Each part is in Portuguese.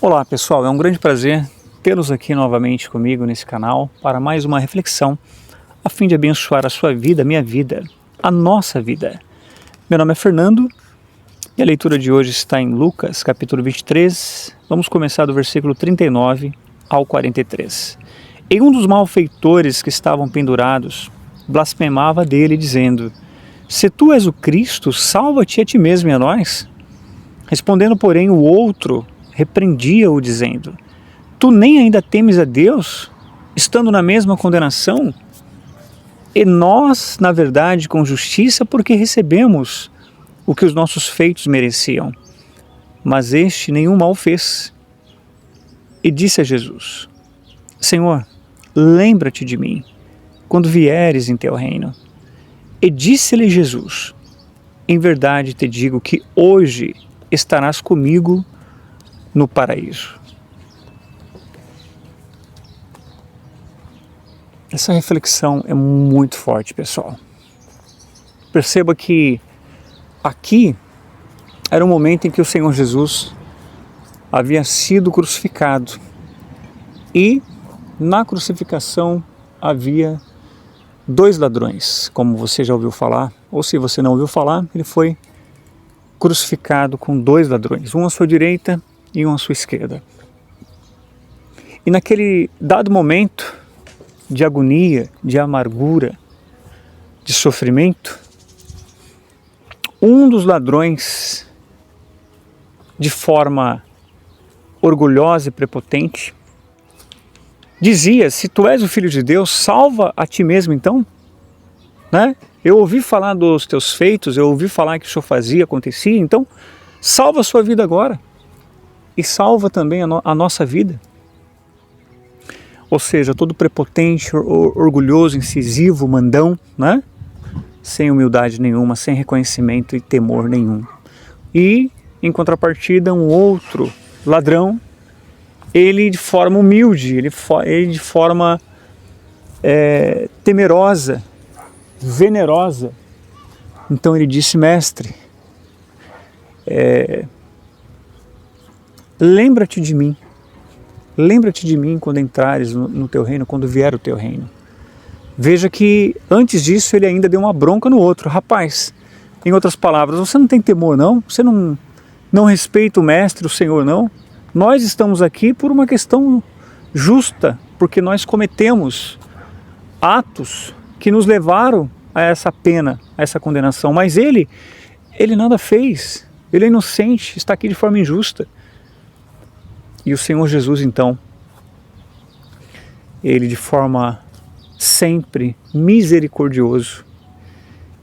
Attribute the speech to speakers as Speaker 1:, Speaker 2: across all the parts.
Speaker 1: Olá pessoal, é um grande prazer tê-los aqui novamente comigo nesse canal para mais uma reflexão a fim de abençoar a sua vida, a minha vida, a nossa vida. Meu nome é Fernando e a leitura de hoje está em Lucas capítulo 23, vamos começar do versículo 39 ao 43. E um dos malfeitores que estavam pendurados blasfemava dele dizendo: se tu és o Cristo, salva-te a ti mesmo e a nós. Respondendo porém o outro, repreendia-o dizendo: tu nem ainda temes a Deus, estando na mesma condenação? E nós, na verdade, com justiça, porque recebemos o que os nossos feitos mereciam. Mas este nenhum mal fez. E disse a Jesus: Senhor, lembra-te de mim, quando vieres em teu reino. E disse-lhe Jesus: em verdade te digo que hoje estarás comigo no paraíso. Essa reflexão é muito forte, pessoal. Perceba que aqui era um momento em que o Senhor Jesus havia sido crucificado e na crucificação havia dois ladrões, como você já ouviu falar, ou se você não ouviu falar, ele foi crucificado com dois ladrões, um à sua direita e um à sua esquerda. E naquele dado momento de agonia, de amargura, de sofrimento, um dos ladrões, de forma orgulhosa e prepotente, dizia: se tu és o Filho de Deus, salva a ti mesmo então, né? Eu ouvi falar dos teus feitos, eu ouvi falar que o Senhor fazia, acontecia, então salva a sua vida agora e salva também a nossa vida. Ou seja, todo prepotente, orgulhoso, incisivo, mandão, né? Sem humildade nenhuma, sem reconhecimento e temor nenhum. E, em contrapartida, um outro ladrão, ele de forma humilde, ele de forma temerosa, venerosa. Então ele disse: mestre, lembra-te de mim. Lembra-te de mim quando entrares no teu reino, quando vier o teu reino. Veja que antes disso ele ainda deu uma bronca no outro. Rapaz, em outras palavras, você não tem temor não? Você não respeita o mestre, o Senhor não? Nós estamos aqui por uma questão justa, porque nós cometemos atos que nos levaram a essa pena, a essa condenação. Mas ele nada fez, ele é inocente, está aqui de forma injusta. E o Senhor Jesus, então, ele de forma sempre misericordioso,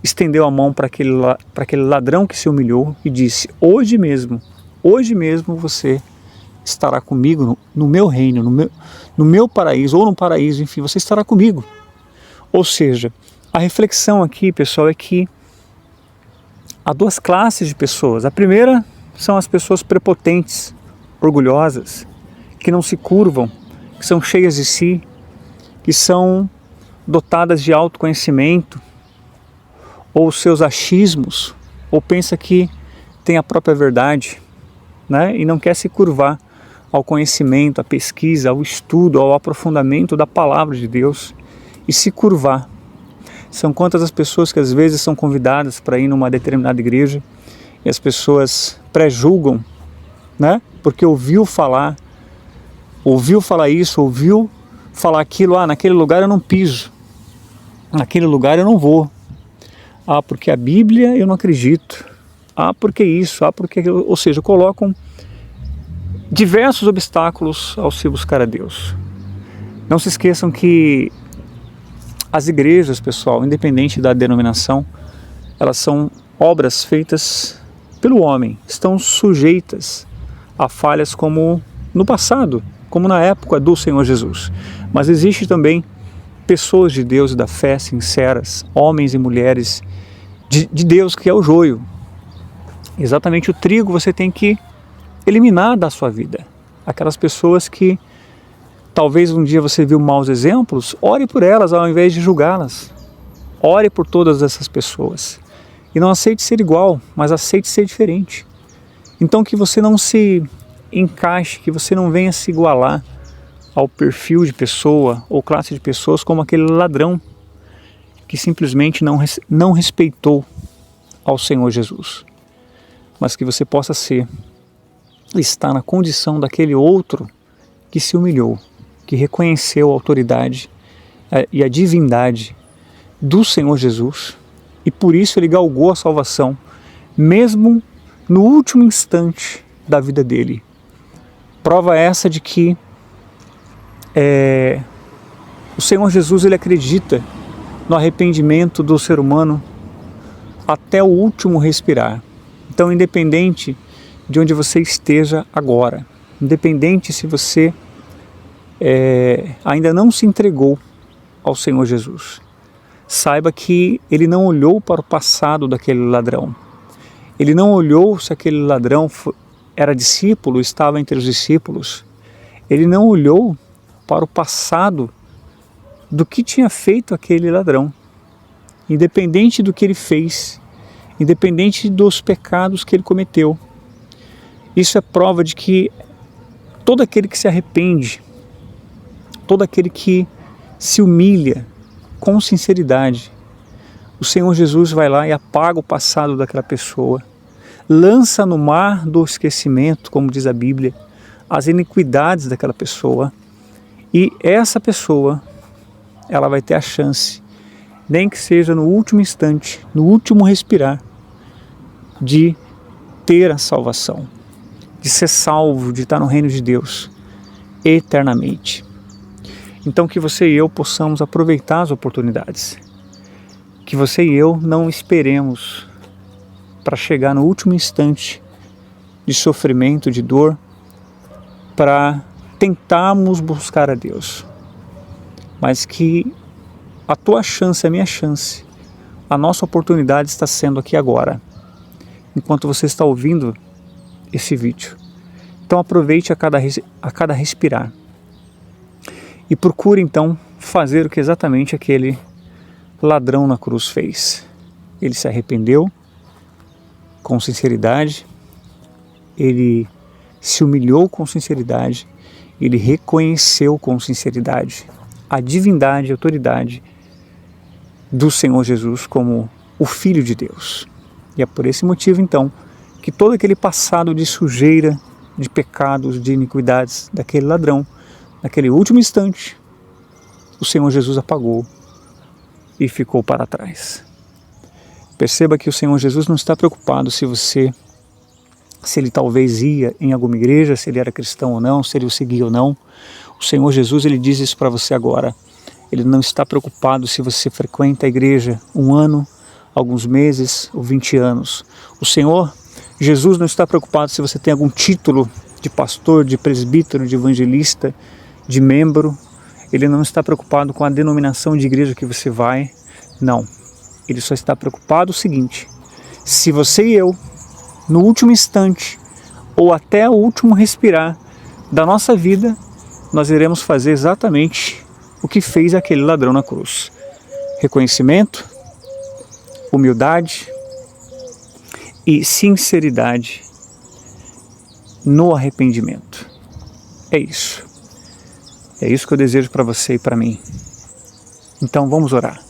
Speaker 1: estendeu a mão para aquele ladrão que se humilhou e disse: hoje mesmo você estará comigo no meu reino, no meu paraíso, ou no paraíso, enfim, você estará comigo. Ou seja, a reflexão aqui, pessoal, é que há duas classes de pessoas. A primeira são as pessoas prepotentes, orgulhosas, que não se curvam, que são cheias de si, que são dotadas de autoconhecimento, ou seus achismos, ou pensa que tem a própria verdade, né? E não quer se curvar ao conhecimento, à pesquisa, ao estudo, ao aprofundamento da palavra de Deus e se curvar. São quantas as pessoas que às vezes são convidadas para ir numa determinada igreja e as pessoas pré-julgam, né? Porque ouviu falar isso, ouviu falar aquilo: naquele lugar eu não piso, naquele lugar eu não vou, porque a Bíblia eu não acredito, porque isso, porque aquilo. Ou seja, colocam diversos obstáculos ao se buscar a Deus. Não se esqueçam que as igrejas, pessoal, independente da denominação, elas são obras feitas pelo homem, estão sujeitas a falhas como no passado, como na época do Senhor Jesus. Mas existe também pessoas de Deus e da fé sinceras, homens e mulheres de Deus, que é o joio. Exatamente o trigo você tem que eliminar da sua vida. Aquelas pessoas que talvez um dia você viu maus exemplos, ore por elas ao invés de julgá-las. Ore por todas essas pessoas. E não aceite ser igual, mas aceite ser diferente. Então que você não se encaixe, que você não venha se igualar ao perfil de pessoa ou classe de pessoas como aquele ladrão que simplesmente não respeitou ao Senhor Jesus, mas que você possa estar na condição daquele outro que se humilhou, que reconheceu a autoridade e a divindade do Senhor Jesus, e por isso ele galgou a salvação, mesmo no último instante da vida dele. Prova essa de que o Senhor Jesus, ele acredita no arrependimento do ser humano até o último respirar. Então, independente de onde você esteja agora, independente se você ainda não se entregou ao Senhor Jesus, saiba que ele não olhou para o passado daquele ladrão. Ele não olhou se aquele ladrão era discípulo, estava entre os discípulos. Ele não olhou para o passado do que tinha feito aquele ladrão. Independente do que ele fez, independente dos pecados que ele cometeu. Isso é prova de que todo aquele que se arrepende, todo aquele que se humilha com sinceridade, o Senhor Jesus vai lá e apaga o passado daquela pessoa, lança no mar do esquecimento, como diz a Bíblia, as iniquidades daquela pessoa, e essa pessoa, ela vai ter a chance, nem que seja no último instante, no último respirar, de ter a salvação, de ser salvo, de estar no reino de Deus eternamente. Então que você e eu possamos aproveitar as oportunidades, que você e eu não esperemos para chegar no último instante de sofrimento, de dor, para tentarmos buscar a Deus, mas que a tua chance, a minha chance, a nossa oportunidade está sendo aqui agora, enquanto você está ouvindo esse vídeo. Então aproveite a cada respirar e procure então fazer o que exatamente aquele ladrão na cruz fez. Ele se arrependeu com sinceridade, ele se humilhou com sinceridade, ele reconheceu com sinceridade a divindade e autoridade do Senhor Jesus como o Filho de Deus. E é por esse motivo então que todo aquele passado de sujeira, de pecados, de iniquidades daquele ladrão, naquele último instante, o Senhor Jesus apagou e ficou para trás. Perceba que o Senhor Jesus não está preocupado se ele talvez ia em alguma igreja, se ele era cristão ou não, se ele o seguia ou não. O Senhor Jesus, ele diz isso para você agora. Ele não está preocupado se você frequenta a igreja 1 ano, alguns meses ou 20 anos. O Senhor Jesus não está preocupado se você tem algum título de pastor, de presbítero, de evangelista, de membro. Ele não está preocupado com a denominação de igreja que você vai. Não. Ele só está preocupado o seguinte: se você e eu, no último instante, ou até o último respirar da nossa vida, nós iremos fazer exatamente o que fez aquele ladrão na cruz. Reconhecimento, humildade e sinceridade no arrependimento. É isso. É isso que eu desejo para você e para mim. Então vamos orar.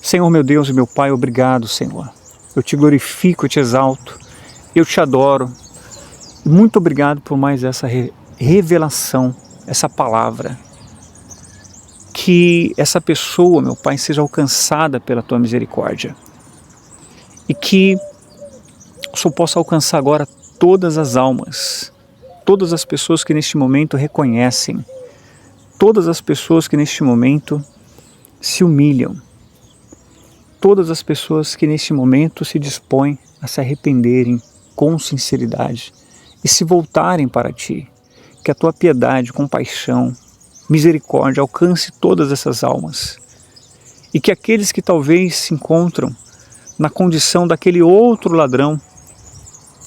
Speaker 1: Senhor meu Deus e meu Pai, obrigado, Senhor. Eu te glorifico, eu te exalto, eu te adoro. Muito obrigado por mais essa revelação, essa palavra. Que essa pessoa, meu Pai, seja alcançada pela tua misericórdia. E que o Senhor possa alcançar agora todas as almas, todas as pessoas que neste momento reconhecem, todas as pessoas que neste momento se humilham, todas as pessoas que neste momento se dispõem a se arrependerem com sinceridade e se voltarem para Ti. Que a Tua piedade, compaixão, misericórdia alcance todas essas almas. E que aqueles que talvez se encontram na condição daquele outro ladrão,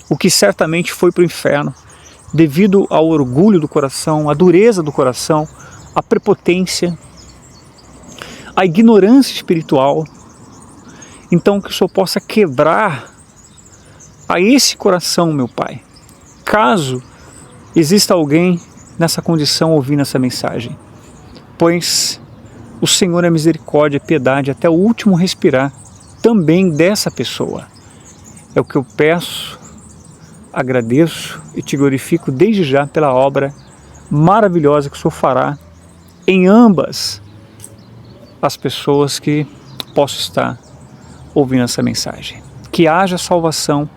Speaker 1: o que certamente foi para o inferno, devido ao orgulho do coração, à dureza do coração, à prepotência, à ignorância espiritual. Então que o Senhor possa quebrar a esse coração, meu Pai. Caso exista alguém nessa condição ouvindo essa mensagem, pois o Senhor é misericórdia e piedade até o último respirar também dessa pessoa. É o que eu peço, agradeço e te glorifico desde já pela obra maravilhosa que o Senhor fará em ambas as pessoas que possam estar ouvindo essa mensagem. Que haja salvação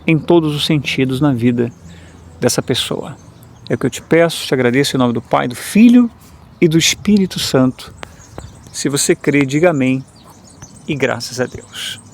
Speaker 1: em todos os sentidos na vida dessa pessoa. É o que eu te peço, te agradeço em nome do Pai, do Filho e do Espírito Santo. Se você crê, diga amém e graças a Deus.